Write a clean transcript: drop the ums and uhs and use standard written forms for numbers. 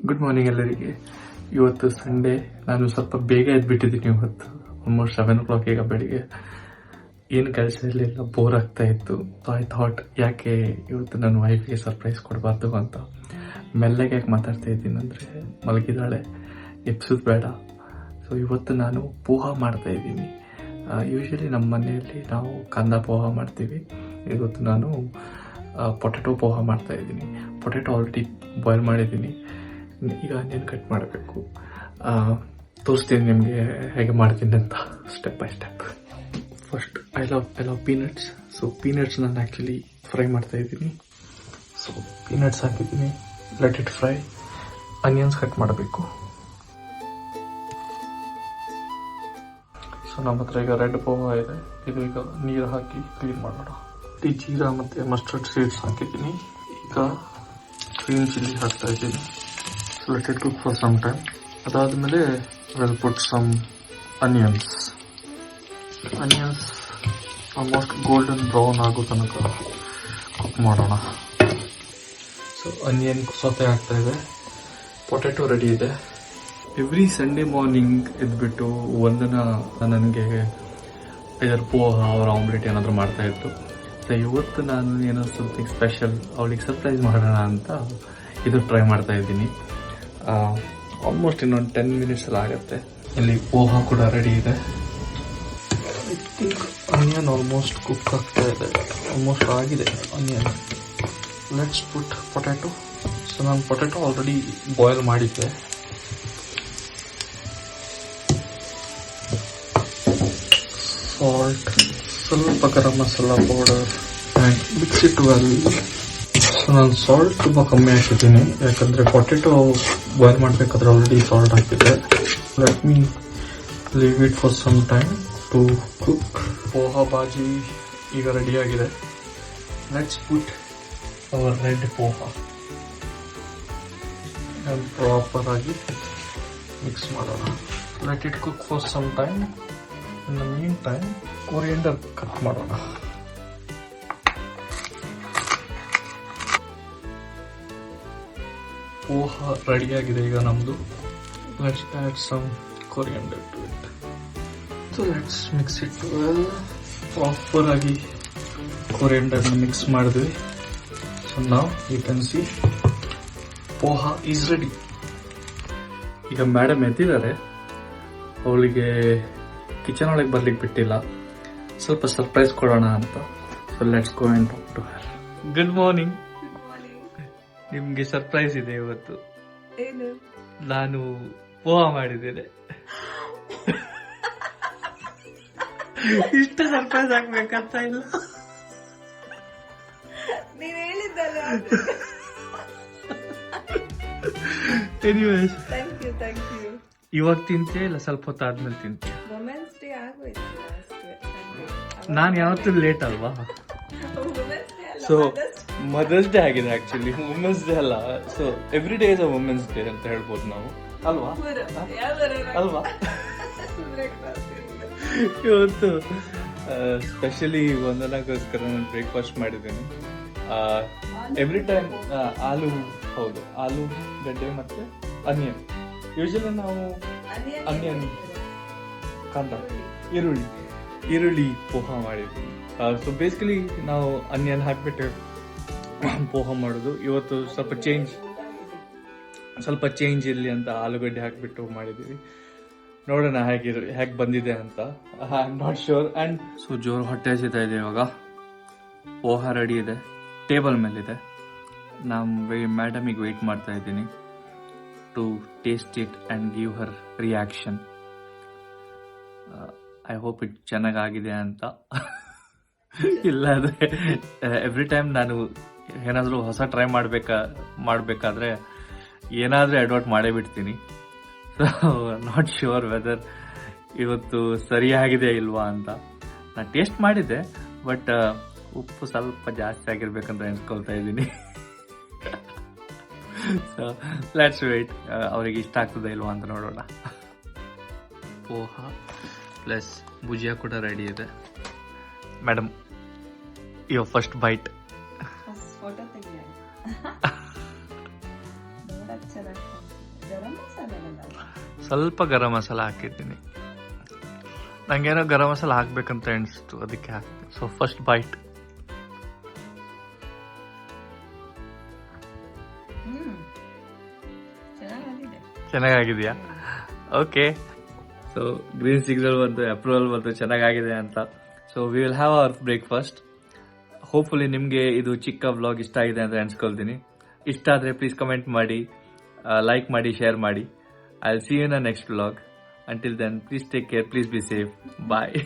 Good morning ಎಲ್ಲರಿಗೆ. ಇವತ್ತು Sunday. ನಾನು ಸ್ವಲ್ಪ ಬೇಗ ಎದ್ಬಿಟ್ಟಿದ್ದೀನಿ ಇವತ್ತು. ಆಲ್ಮೋಸ್ಟ್ 7 o'clock ಈಗ ಬೆಳಿಗ್ಗೆ. ಏನು ಕೆಲಸ ಇರಲಿಲ್ಲ, ಬೋರ್ ಆಗ್ತಾ ಇತ್ತು. ಸೊ ಐ ಥಾಟ್ ಯಾಕೆ ಇವತ್ತು ನನ್ನ ವೈಫ್ಗೆ ಸರ್ಪ್ರೈಸ್ ಕೊಡಬಾರ್ದು ಅಂತ ಮೆಲ್ಲಗೆ ಯಾಕೆ ಮಾತಾಡ್ತಾ ಇದ್ದೀನಿ ಅಂದರೆ, ಮಲಗಿದಾಳೆ, ಎಪ್ಸೋದು ಬೇಡ. ಸೊ ಇವತ್ತು ನಾನು ಪೋಹ ಮಾಡ್ತಾ ಇದ್ದೀನಿ. ಯೂಶ್ವಲಿ ನಮ್ಮ ಮನೆಯಲ್ಲಿ ನಾವು ಕಂದ ಪೋಹ ಮಾಡ್ತೀವಿ. ಇವತ್ತು ನಾನು ಪೊಟ್ಯಾಟೊ ಪೋಹ ಮಾಡ್ತಾ ಇದ್ದೀನಿ. ಪೊಟ್ಯಾಟೊ ಆಲ್ರೆಡಿ ಬಾಯ್ಲ್ ಮಾಡಿದ್ದೀನಿ. ಈಗ ಆನಿಯನ್ ಕಟ್ ಮಾಡಬೇಕು. ತೋರಿಸ್ತೀನಿ ನಿಮಗೆ ಹೇಗೆ ಮಾಡ್ತೀನಿ ಅಂತ step by step. First I love peanuts. So peanuts ನಾನು ಆ್ಯಕ್ಚುಲಿ ಫ್ರೈ ಮಾಡ್ತಾ ಇದ್ದೀನಿ. ಸೊ ಪೀನಟ್ಸ್ ಹಾಕಿದ್ದೀನಿ, let it fry. Onions cut ಮಾಡಬೇಕು. ಸೊ ನಮ್ಮ ಹತ್ರ ಈಗ ರೆಡ್ ಪೋಹ ಇದೆ. ಇದು ಈಗ ನೀರು ಹಾಕಿ ಕ್ಲೀನ್ ಮಾಡೋಣ. ಈ ಜೀರಾ ಮತ್ತು ಮಸ್ಟರ್ಡ್ ಸೀಡ್ಸ್ ಹಾಕಿದ್ದೀನಿ. ಈಗ ಗ್ರೀನ್ ಚಿಲ್ಲಿ ಹಾಕ್ತಾ ಇದ್ದೀನಿ. Let it cook for some time. ಅದಾದಮೇಲೆ will put some onions almost golden brown ಆಗೋ ತನಕ ಕುಕ್ ಮಾಡೋಣ. ಸೊ ಅನಿಯನ್ ಸೊತೆ ಆಗ್ತಾ ಇದೆ. ಪೊಟ್ಯಾಟೊ ರೆಡಿ ಇದೆ. ಎವ್ರಿ ಸಂಡೇ ಮಾರ್ನಿಂಗ್ ಎದ್ಬಿಟ್ಟು ಒಂದನ್ನು ನನಗೆ ಇದರ ಪೋಹ ಅವರ ಆಮ್ಲೆಟ್ ಏನಾದರೂ ಮಾಡ್ತಾಯಿತ್ತು. ಸೊ ಇವತ್ತು ನಾನು ಏನೋ ಸಮಥಿಂಗ್ ಸ್ಪೆಷಲ್ ಅವಳಿಗೆ ಸರ್ಪ್ರೈಸ್ ಮಾಡೋಣ ಅಂತ ಇದು ಟ್ರೈ ಮಾಡ್ತಾ ಇದ್ದೀನಿ. ಆಲ್ಮೋಸ್ಟ್ ಇನ್ನೊಂದು 10 minutes ಆಗುತ್ತೆ. ಇಲ್ಲಿ ಪೋಹ ಕೂಡ ರೆಡಿ ಇದೆ. I think onion almost cook ಆಗ್ತಾ ಇದೆ. ಆಲ್ಮೋಸ್ಟ್ ಆಗಿದೆ onion. Let's put potato. So ನಾನು ಪೊಟ್ಯಾಟೊ ಆಲ್ರೆಡಿ ಬಾಯ್ಲ್ ಮಾಡಿದ್ದೆ. ಸಾಲ್ಟ್, ಸ್ವಲ್ಪ garam masala powder and mix it well. So ನಾನು ಸಾಲ್ಟ್ ತುಂಬ ಕಮ್ಮಿ ಹಾಕಿದ್ದೀನಿ, ಯಾಕಂದರೆ ಪೊಟ್ಯಾಟೊ ಬಾಯ್ಲ್ ಮಾಡಬೇಕಾದ್ರೆ ಆಲ್ರೆಡಿ ಸಾಲ್ಟ್ ಹಾಕಿದ್ದೆ. Let me leave it for some time to cook. Poha bhaji ಈಗ ರೆಡಿಯಾಗಿದೆ. Let's put our red poha. Proper ಆಗಿ ಮಿಕ್ಸ್ ಮಾಡೋಣ. Let it cook for some time. In the meantime coriander cut ಮಾಡೋಣ. ಪೋಹ ರೆಡಿಯಾಗಿದೆ ಈಗ ನಮ್ಮದು. Let's add some coriander to it. So let's mix it well. Proper ಆಗಿ ಕೊರಿಯಂಡರ್ನ ಮಿಕ್ಸ್ ಮಾಡಿದ್ವಿ. So ನಾವು you can see poha is ready. ಈಗ madam ಎದ್ದಿದ್ದಾರೆ. ಅವಳಿಗೆ ಕಿಚನ್ ಒಳಗೆ ಬರ್ಲಿಕ್ಕೆ ಬಿಟ್ಟಿಲ್ಲ, ಸ್ವಲ್ಪ ಸರ್ಪ್ರೈಸ್ ಕೊಡೋಣ ಅಂತ. So let's go and talk to her. Good morning. ನಿಮ್ಗೆ ಸರ್ಪ್ರೈಸ್ ಇದೆ ಇವತ್ತು. ಏನು? ನಾನು ಪೋಹ ಮಾಡಿದ್ದೇನೆ. ಇಷ್ಟು ಸರ್ಪ್ರೈಸ್ ಆಗ್ಬೇಕಂತ ಇಲ್ಲ. ನೀನ್ ಹೇಳಿದ್ದಲ್ಲ. Anyways, thank you. ಇವಾಗ ತಿಂತೀಯ ಇಲ್ಲ ಸ್ವಲ್ಪ ಹೊತ್ತು ಆದ್ಮೇಲೆ ತಿಂತೀಯ? ವುಮೆನ್ಸ್ ಡೇ ಆಗೋಯ್ತು. ನಾನು ಯಾವತ್ತೂ ಲೇಟ್ ಅಲ್ವಾ. ಸೊ ಮದರ್ಸ್ ಡೇ ಆಗಿದೆ ಆಕ್ಚುಲಿ, ವುಮೆನ್ಸ್ ಡೇ ಅಲ್ಲ. So every day is a Women's Day ಅಂತ ಹೇಳ್ಬೋದು ನಾವು, ಅಲ್ವಾ? ಅಲ್ವಾ? ಇವತ್ತು ಸ್ಪೆಷಲಿ ವಂದನಾಗೋಸ್ಕರ ನಾನು ಬ್ರೇಕ್ಫಾಸ್ಟ್ ಮಾಡಿದ್ದೇನೆ. ಎವ್ರಿ ಟೈಮ್ ಆಲೂಗಡ್ಡೆ ಮತ್ತೆ ಅನಿಯನ್. ಯೂಶಲಿ ನಾವು ಅನಿಯನ್, ಕಾಂದ, ಈರುಳ್ಳಿ ಪೋಹ ಮಾಡಿದ್ವಿ. ಸೊ ಬೇಸಿಕಲಿ ನಾವು ಅನಿಯನ್ ಹಾಕ್ಬಿಟ್ಟು ಪೋಹ ಮಾಡೋದು. ಇವತ್ತು ಸ್ವಲ್ಪ ಚೇಂಜ್ ಇರಲಿ ಅಂತ ಆಲೂಗಡ್ಡೆ ಹಾಕಿಬಿಟ್ಟು ಮಾಡಿದ್ದೀವಿ. ನೋಡೋಣ ಹೇಗೆ ಬಂದಿದೆ ಅಂತ. I am not sure. And so ಜೋರು ಹೊಟ್ಟೆ ಹಸಿತಾ ಇದೆ ಇವಾಗ. ಪೋಹ ರೆಡಿ ಇದೆ, ಟೇಬಲ್ ಮೇಲಿದೆ. ನಾನು ಮೇಡಮಿಗೆ ವೆಯ್ಟ್ ಮಾಡ್ತಾ ಇದ್ದೀನಿ to taste it and give her reaction. I hope it ಚೆನ್ನಾಗಾಗಿದೆ ಅಂತ. ಇಲ್ಲಾಂದರೆ ಎವ್ರಿ ಟೈಮ್ ನಾನು ಏನಾದರೂ ಹೊಸ ಟ್ರೈ ಮಾಡಬೇಕಾದ್ರೆ ಏನಾದರೂ ಅಡಾಪ್ಟ್ ಮಾಡೇ ಬಿಡ್ತೀನಿ. ಸೊ ನಾಟ್ ಶ್ಯೂರ್ ವೆದರ್ ಇವತ್ತು ಸರಿಯಾಗಿದೆ ಇಲ್ವಾ ಅಂತ. ನಾನು ಟೇಸ್ಟ್ ಮಾಡಿದ್ದೆ, ಬಟ್ ಉಪ್ಪು ಸ್ವಲ್ಪ ಜಾಸ್ತಿ ಆಗಿರ್ಬೇಕಂತ ಎನ್ಸ್ಕೊಳ್ತಾ ಇದ್ದೀನಿ. ಸೊ ಲೆಟ್ಸ್ ವೇಟ್, ಅವ್ರಿಗೆ ಇಷ್ಟ ಆಗ್ತದೆ ಇಲ್ವಾ ಅಂತ ನೋಡೋಣ. ಪೋಹ ಪ್ಲಸ್ ಭುಜಿಯಾ ಕೂಡ ರೆಡಿ ಇದೆ. Madam, your first bite. Photo ತೆಗಿಯ. ನೋಡಕ್ ಚೆನ್ನಾಗಿ ಗರಂ ಮಸಾಲೆಗಲ್ಲ ಸ್ವಲ್ಪ ಗರಂ ಮಸಾಲ ಹಾಕಿದ್ದೀನಿ. ನಂಗೇನೋ ಗರಂ ಮಸಾಲ ಹಾಕ್ಬೇಕಂತ ಅನಿಸ್ತು, ಅದಕ್ಕೆ ಹಾಕ್ತೀನಿ. So first bite. ಚೆನ್ನಾಗಿದೆ. ಚೆನ್ನಾಗಿದೆಯಾ? ಓಕೆ. ಸೊ ಗ್ರೀನ್ ಸಿಗ್ನಲ್ ಬಂತು, ಅಪ್ರೂವಲ್ ಬಂತು, ಚೆನ್ನಾಗಿದೆ ಅಂತ. So we will have our breakfast. Hopefully ನಿಮಗೆ ಇದು ಚಿಕ್ಕ ವ್ಲಾಗ್ ಇಷ್ಟ ಆಗಿದೆ ಅಂತ ಅನ್ಸ್ಕೊಳ್ತೀನಿ. ಇಷ್ಟ ಆದರೆ ಪ್ಲೀಸ್ ಕಮೆಂಟ್ ಮಾಡಿ, ಲೈಕ್ ಮಾಡಿ, ಶೇರ್ ಮಾಡಿ. I will see you in the next vlog. Until then, please take care, please be safe. Bye.